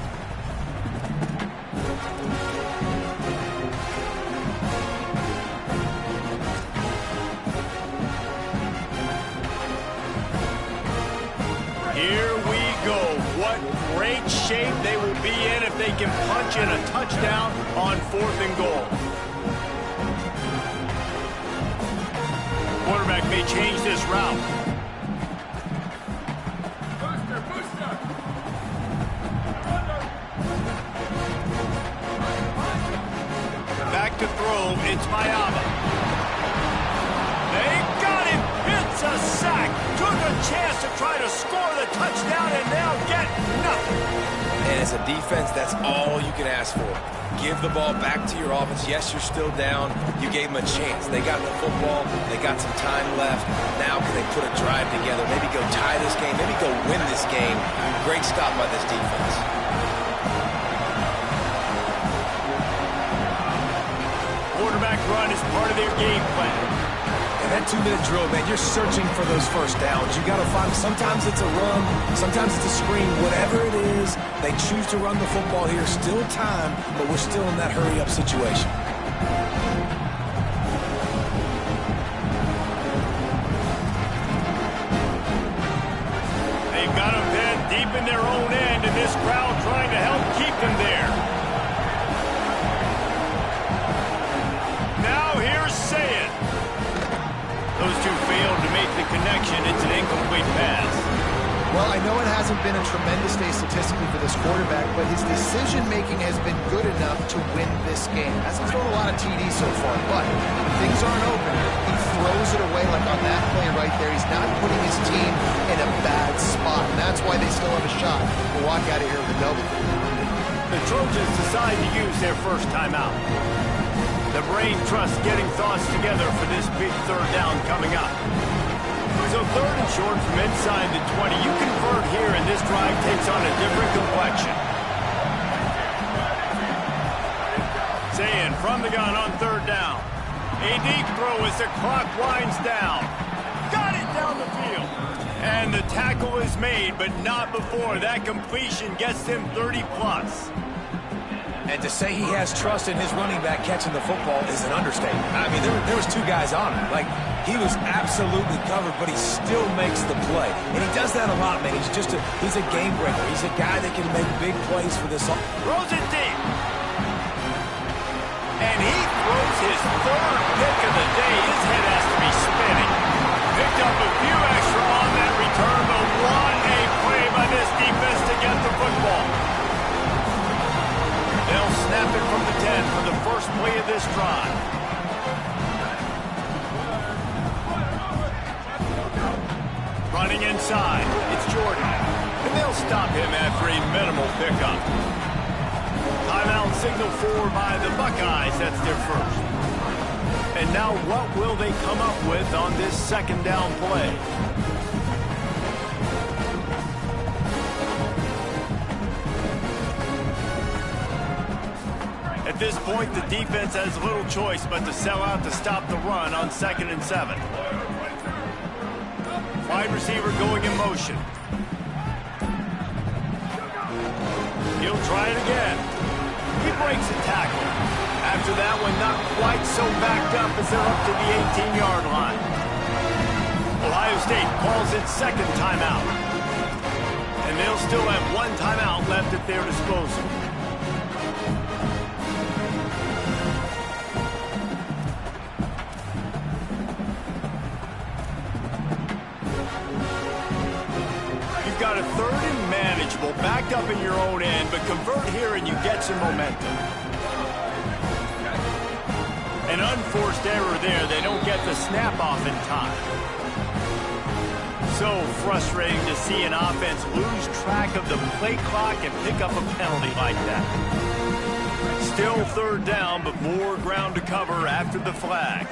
Here we go. What great shape they will be in if they can punch in a touchdown on 4th and goal. Quarterback may change this route. Back to throw, it's Mayama. They got him, it's a sack. Took a chance to try to score the touchdown and now get nothing. And as a defense, that's all you can ask for. Give the ball back to your offense. Yes, you're still down. You gave them a chance. They got the football. They got some time left. Now can they put a drive together? Maybe go tie this game. Maybe go win this game. Great stop by this defense. Quarterback run is part of their game plan. And that 2-minute drill, man, you're searching for those first downs. You got to find, sometimes it's a run, sometimes it's a screen, whatever it is, they choose to run the football here. Still time, but we're still in that hurry-up situation. They've got them pinned deep in their own end, and this crowd trying to help keep them there. Now here's Sayed. Those two failed to make the connection. It's an incomplete pass. Well, I know it hasn't been a tremendous day statistically for this quarterback, but his decision-making has been good enough to win this game. Hasn't thrown a lot of TDs so far, but when things aren't open, he throws it away like on that play right there. He's not putting his team in a bad spot, and that's why they still have a shot to walk out of here with a W. The Trojans decide to use their first timeout. The brain trust getting thoughts together for this big 3rd down coming up. So 3rd and short from inside the 20. You convert here and this drive takes on a different complexion. Saying from the gun on 3rd down. A deep throw as the clock winds down. Got it down the field. And the tackle is made, but not before that completion gets him 30 plus. And to say he has trust in his running back catching the football is an understatement. I mean, there was 2 guys on him. Like, he was absolutely covered, but he still makes the play. And he does that a lot, man. He's a game breaker. He's a guy that can make big plays for this. Throws it deep. And he throws his 3rd pick of the day. His head has to be spinning. Picked up a few extra on that return, but what a play by this defense to get the football. They'll snap it from the 10 for the first play of this drive. Running inside, it's Jordan. And they'll stop him after a minimal pickup. Timeout signal for by the Buckeyes. That's their first. And now what will they come up with on this 2nd down play? At this point, the defense has little choice but to sell out to stop the run on 2nd and 7. Wide receiver going in motion. He'll try it again. He breaks a tackle. After that one, not quite so backed up as they're up to the 18-yard line. Ohio State calls its 2nd timeout. And they'll still have 1 timeout left at their disposal. Got a 3rd and manageable, backed up in your own end, but convert here and you get some momentum. An unforced error there. They don't get the snap off in time. so frustrating to see an offense lose track of the play clock and pick up a penalty like that. Still third down, but more ground to cover after the flag.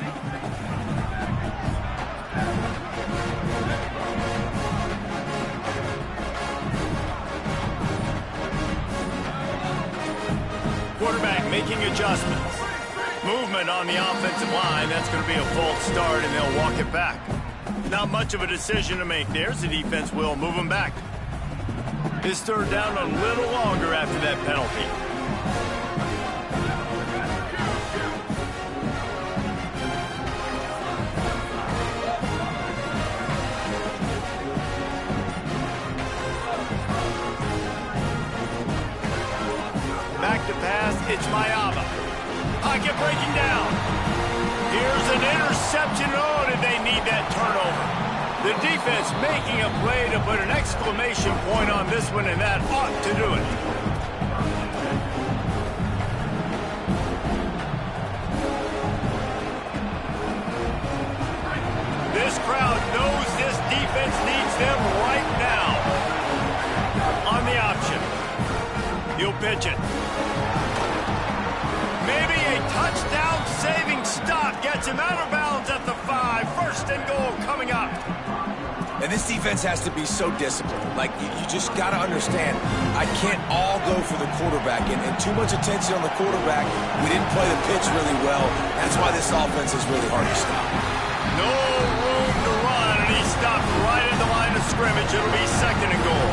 Quarterback making adjustments. Movement on the offensive line. That's going to be a false start, and they'll walk it back. Not much of a decision to make there, so the defense will move them back. This third down a little longer after that penalty. Back to pass, it's Mayava. Pocket breaking down. Here's an interception. Oh, did they need that turnover? The defense making a play to put an exclamation point on this one, and that ought to do it. This crowd knows this defense needs them right now. On the option. He'll pitch it. Maybe a touchdown-saving stop gets him out of bounds at the 5. First and goal coming up. And this defense has to be so disciplined. Like, you just got to understand, I can't all go for the quarterback. And too much attention on the quarterback. We didn't play the pitch really well. That's why this offense is really hard to stop. No room to run, and he stopped right at the line of scrimmage. It'll be second and goal.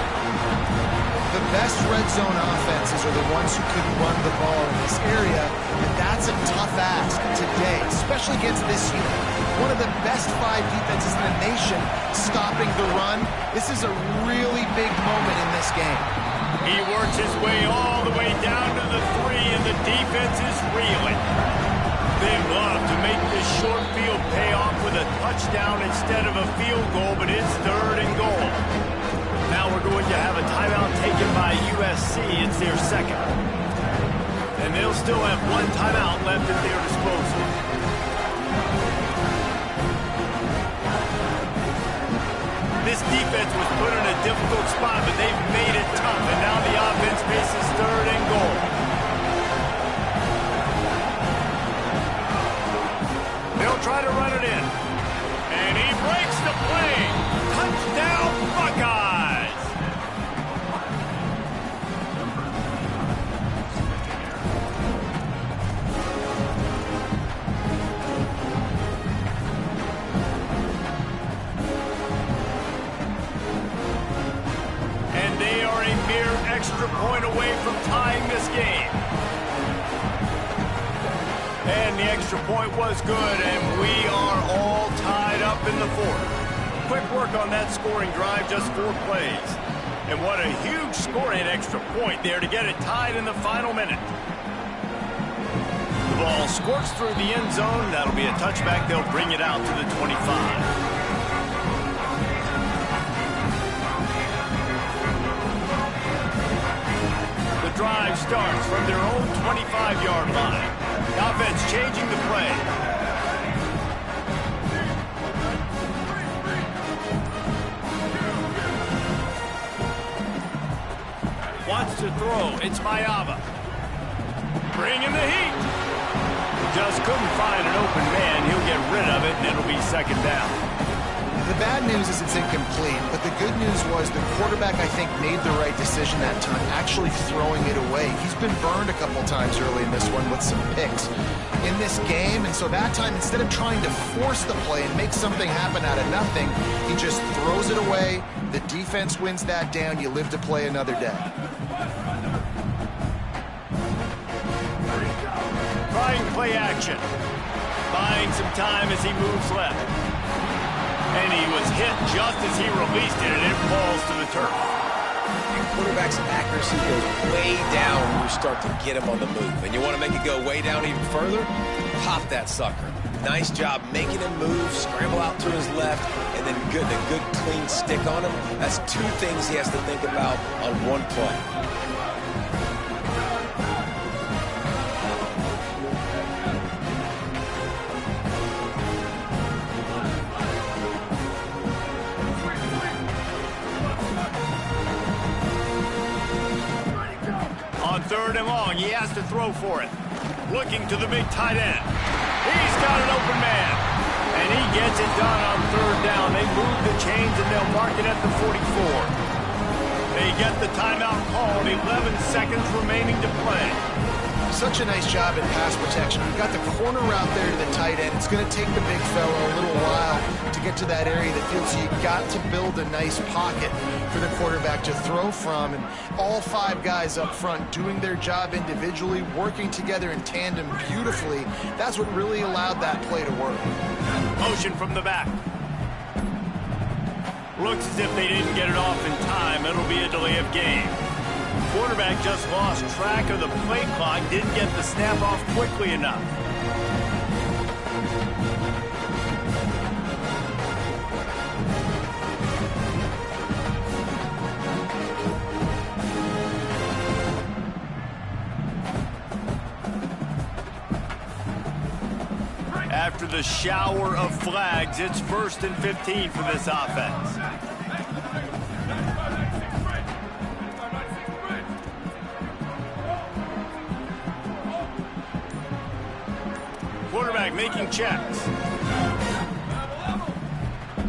The best red zone offenses are the ones who can run the ball in this area, and that's a tough ask today, especially against this unit. One of the best 5 defenses in the nation stopping the run. This is a really big moment in this game. He works his way all the way down to the 3, and the defense is reeling. They love to make this short field pay off with a touchdown instead of a field goal, but it's third and goal. Now we're going to have a timeout taken by USC. It's their second. And they'll still have 1 timeout left at their disposal. This defense was put in a difficult spot, but they've made it tough. And now the offense faces third and goal. They'll try to run it in. And he breaks the play. Touchdown, Buckeyes. Extra point away from tying this game. And the extra point was good, and we are all tied up in the 4th. Quick work on that scoring drive, just 4 plays. And what a huge scoring extra point there to get it tied in the final minute. The ball squirts through the end zone. That'll be a touchback. They'll bring it out to the 25. Drive starts from their own 25-yard line. The offense changing the play. Wants to throw. It's Mayava. Bringing the heat. Just couldn't find an open man. He'll get rid of it, and it'll be second down. The bad news is it's incomplete, but the good news was the quarterback, I think, made the right decision that time, actually throwing it away. He's been burned a couple times early in this one with some picks in this game, and so that time, instead of trying to force the play and make something happen out of nothing, he just throws it away. The defense wins that down. You live to play another day. Trying play action. Buying some time as he moves left. And he was hit just as he released it, and it falls to the turf. Quarterback's accuracy goes way down when you start to get him on the move. And you want to make it go way down even further? Pop that sucker. Nice job making him move, scramble out to his left, and then getting a good clean stick on him. That's 2 things he has to think about on 1 play. and long. He has to throw for it. Looking to the big tight end. He's got an open man. And he gets it done on third down. They move the chains, and they'll mark it at the 44. They get the timeout called. 11 seconds remaining to play. Such a nice job in pass protection. You've got the corner route there to the tight end. It's going to take the big fella a little while to get to that area of the field, so you've got to build a nice pocket for the quarterback to throw from. And all 5 guys up front doing their job individually, working together in tandem beautifully. That's what really allowed that play to work. Motion from the back. Looks as if they didn't get it off in time. It'll be a delay of game. Quarterback just lost track of the play clock, didn't get the snap off quickly enough. After the shower of flags, it's 1st and 15 for this offense. Quarterback making checks.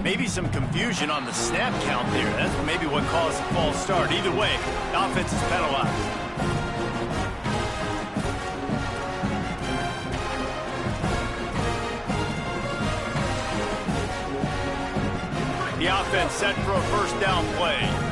Maybe some confusion on the snap count there. That's maybe what caused the false start. Either way, the offense is penalized. The offense set for a first down play.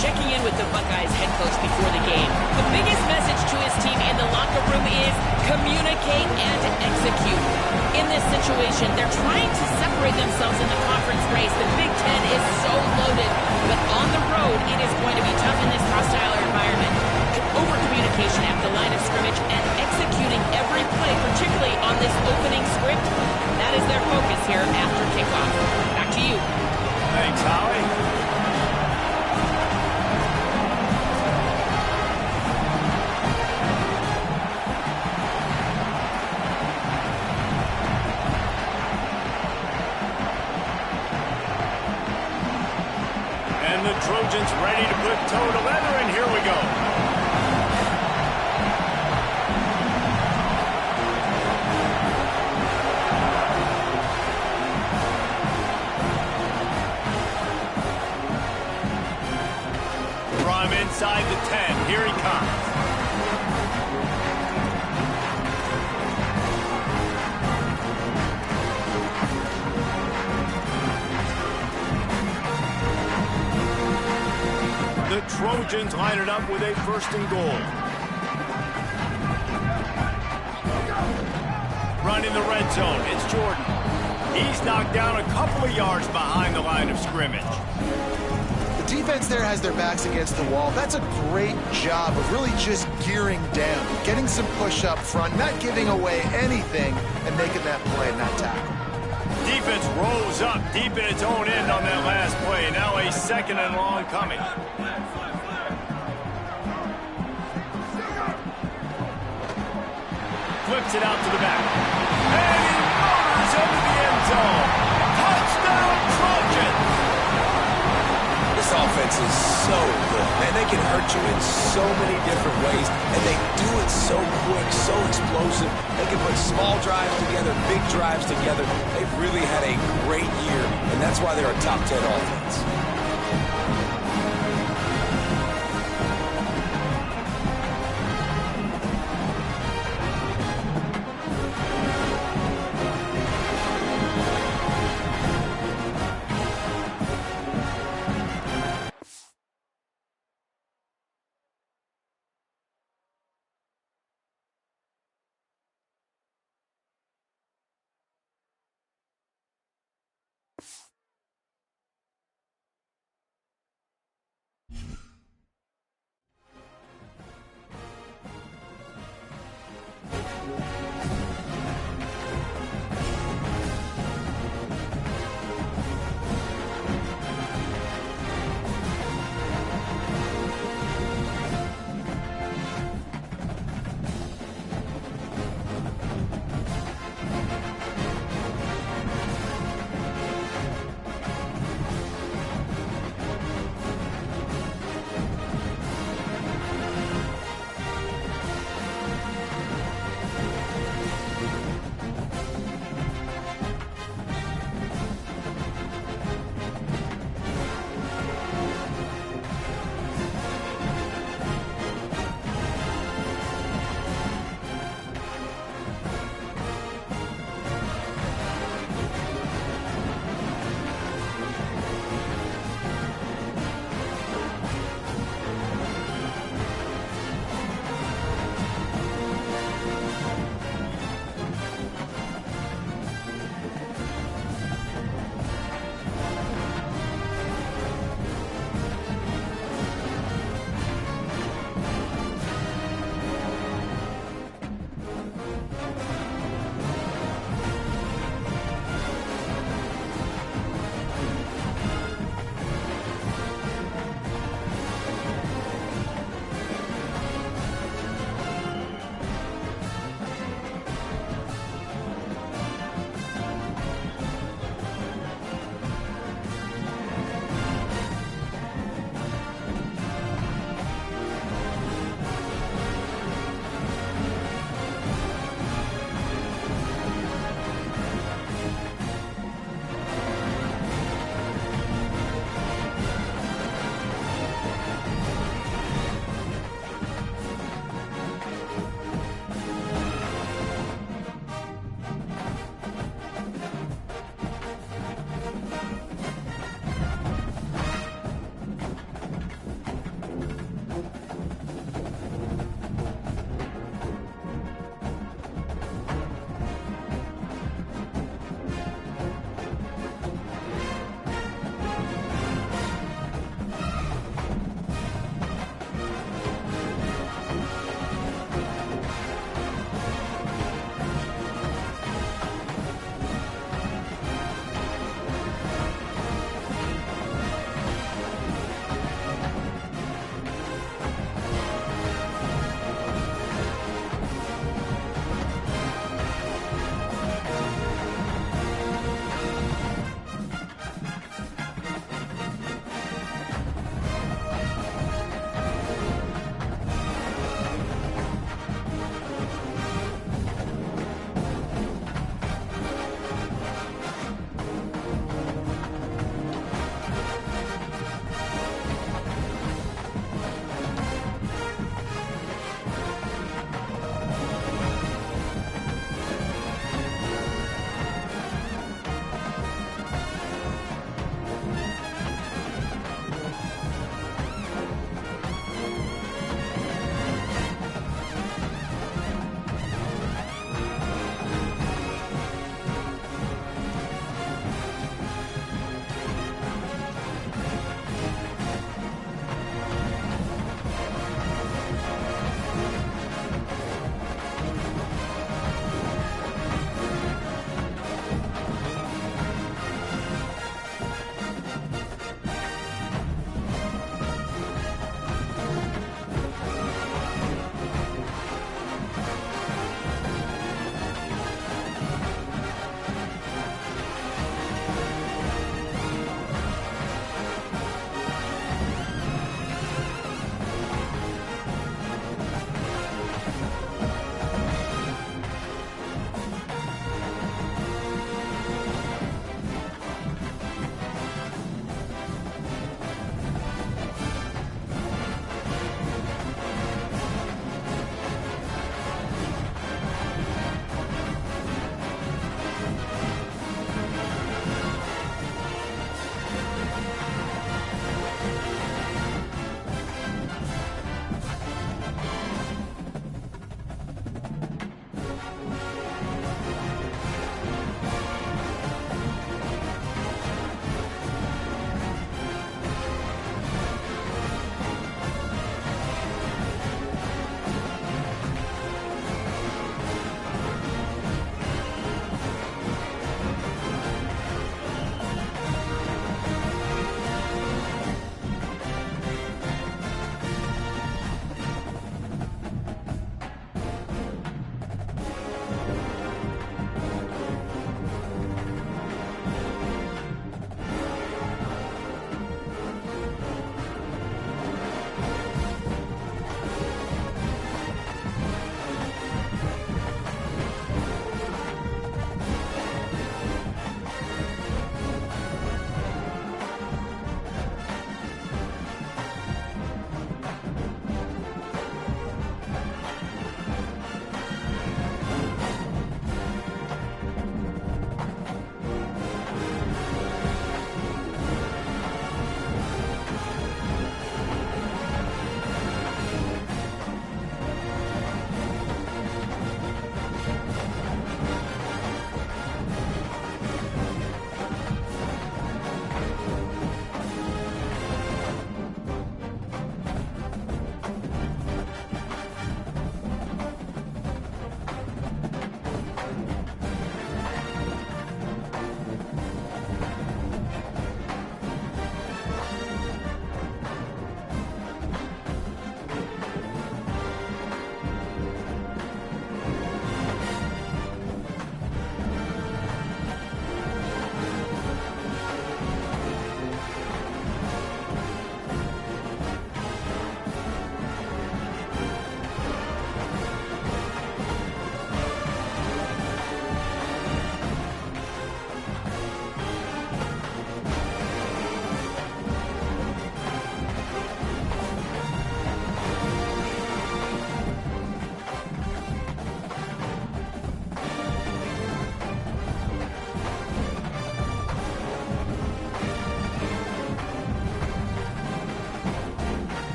Checking in with the Buckeyes head coach before the game. The biggest message to his team in the locker room is communicate and execute. In this situation, they're trying to separate themselves in the conference race. The Big Ten is so loaded, but on the road, road, it is going to be tough in this hostile environment. Over-communication at the line of scrimmage and executing every play, particularly on this opening script, that is their focus here after kickoff. Back to you. Thanks, Holly. And the Trojans ready to put toe to leather, and here we go. From inside the 10, here he comes. The Trojans line it up with a 1st and goal. Running the red zone, it's Jordan. He's knocked down a couple of yards behind the line of scrimmage. The defense there has their backs against the wall. That's a great job of really just gearing down, getting some push up front, not giving away anything, and making that play and that tackle. Defense rose up deep in its own end on that last play. Now a 2nd and long coming. Flips it out to the back. And he motors into the end zone. Touchdown, Trojans! This offense is so good, man. They can hurt you in so many different ways, and they do it so quick, so explosive. They can put small drives together, big drives together. They've really had a great year, and that's why they're a top 10 offense.